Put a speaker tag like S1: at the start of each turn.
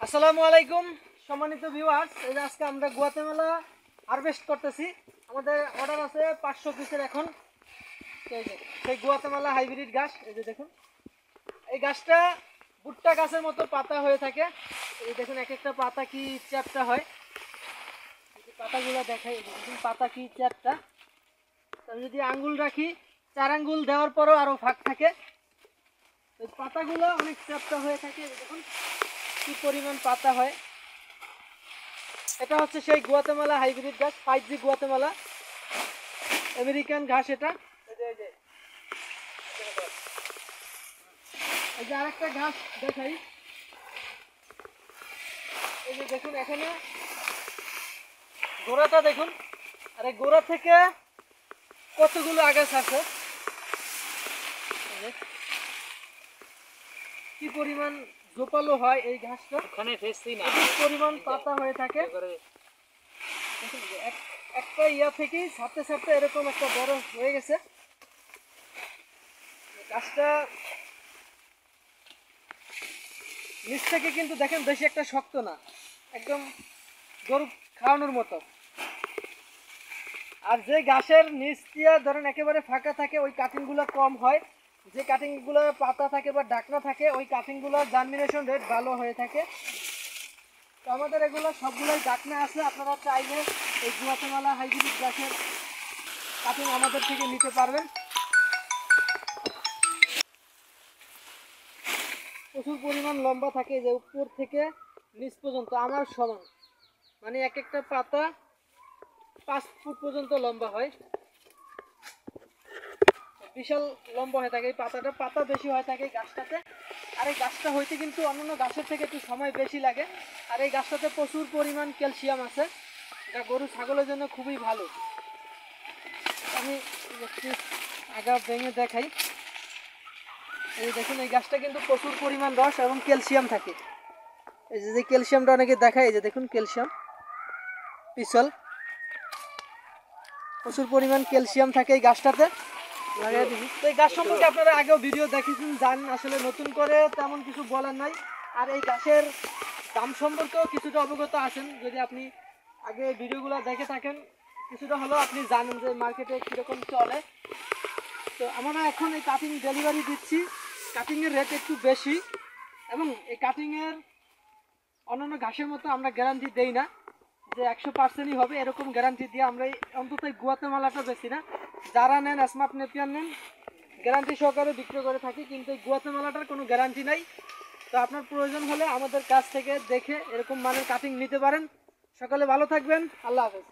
S1: আসসালামু আলাইকুম সম্মানিত ভিউয়ার্স, এই যে আজকে আমরা গুয়াতেমালা হারভেস্ট করতেছি। আমাদের অর্ডার আছে 500 পিসের। এখন এই যে সেই গুয়াতেমালা হাইব্রিড ঘাস, এই যে দেখুন, এই ঘাসটা ভুট্টা গাছের মতো পাতা হয়ে থাকে। এই দেখুন এক একটা পাতা কি চ্যাপ্টা হয়, পাতাগুলো দেখাই। এই যে দেখুন পাতা কি চ্যাপ্টা। আমি যদি আঙ্গুল রাখি, 4 আঙ্গুল দেওয়ার পরও আরও ফাঁক থাকে। এই পাতাগুলো অনেক চ্যাপ্টা হয়ে থাকে। দেখুন কি পরিমাণ পাতা হয়। এটা হচ্ছে সেই গুয়াতেমালা হাইব্রিড ঘাস, 5G গুয়াতেমালা আমেরিকান ঘাস। এটা এই যে আরেকটা ঘাস দেখাই। এই যে দেখুন এখানে গোড়াটা দেখুন, আর এই গোড়া থেকে কতগুলো আগাছ আছে। কি পরিমাণ জোপালো হয় এই ঘাসটা,
S2: ওখানে ফেসছি না
S1: কি পরিমাণ পাতা হয়ে থাকে। একটা ইয়া থেকেই ছাড়তে ছাড়তে এরকম একটা বড় হয়ে গেছে গাছটা। নিচ থেকে কিন্তু দেখেন বেশি একটা শক্ত না, একদম গরু খাওয়ানোর মতো। আর যে ঘাসের নিচ দিয়ে ধরেন একেবারে ফাঁকা থাকে, ওই কাটিংগুলো কম হয়। যে কাটিংগুলো পাতা থাকে বা ডাকনা থাকে, ওই কাটিংগুলো জার্মিনেশন রেট ভালো হয়ে থাকে। তো আমাদের এগুলো সবগুলোই ডাকনা আছে। আপনারা চাইলে এই গুয়াতেমালা হাইব্রিড গাছের কাটিং আমাদের থেকে নিতে পারবেন। প্রচুর পরিমাণ লম্বা থাকে, যে উপর থেকে নিচ পর্যন্ত আমার সমান, মানে এক একটা পাতা 5 ফুট পর্যন্ত লম্বা হয়। বিশাল লম্বা হয়ে থাকে এই পাতা বেশি হয়ে থাকে এই গাছটাতে। আর এই গাছটা হইতে কিন্তু অন্যান্য গাছের থেকে একটু সময় বেশি লাগে। আর এই গাছটাতে প্রচুর পরিমাণ ক্যালসিয়াম আছে, এটা গরু ছাগলের জন্য খুবই ভালো। আমি একটু আগা ভেঙে দেখাই। এই দেখুন এই গাছটা কিন্তু প্রচুর পরিমাণ রস এবং ক্যালসিয়াম থাকে। এই যে ক্যালসিয়ামটা অনেকে দেখায়, এই যে দেখুন ক্যালসিয়াম পিছল, প্রচুর পরিমাণ ক্যালসিয়াম থাকে এই গাছটাতে। লাগাই দিবি। তো এই গাছ সম্পর্কে আপনারা আগেও ভিডিও দেখেছেন, জানেন, আসলে নতুন করে তেমন কিছু বলার নাই। আর এই গাছের দাম সম্পর্কেও কিছুটা অবগত আছেন, যদি আপনি আগে ভিডিওগুলো দেখে থাকেন কিছুটা হলেও আপনি জানেন যে মার্কেটে কীরকম চলে। তো আমরা এখন এই কাটিং ডেলিভারি দিচ্ছি, কাটিংয়ের রেট একটু বেশি, এবং এই কাটিংয়ের অন্যান্য ঘাসের মতো আমরা গ্যারান্টি দেই না যে 100%ই হবে, এরকম গ্যারান্টি দিয়ে আমরা অন্তত এই গুয়াতেমালাটা বেশি না। যারা নেন স্মার্ট নেপিয়ার নেন, গ্যারান্টি সহকারে বিক্রি করে থাকি, কিন্তু এই গুয়াতেমালাটার কোনো গ্যারান্টি নাই। তো আপনার প্রয়োজন হলে আমাদের কাছ থেকে দেখে এরকম মানের কাটিং নিতে পারেন। সকালে ভালো থাকবেন, আল্লাহ হাফেজ।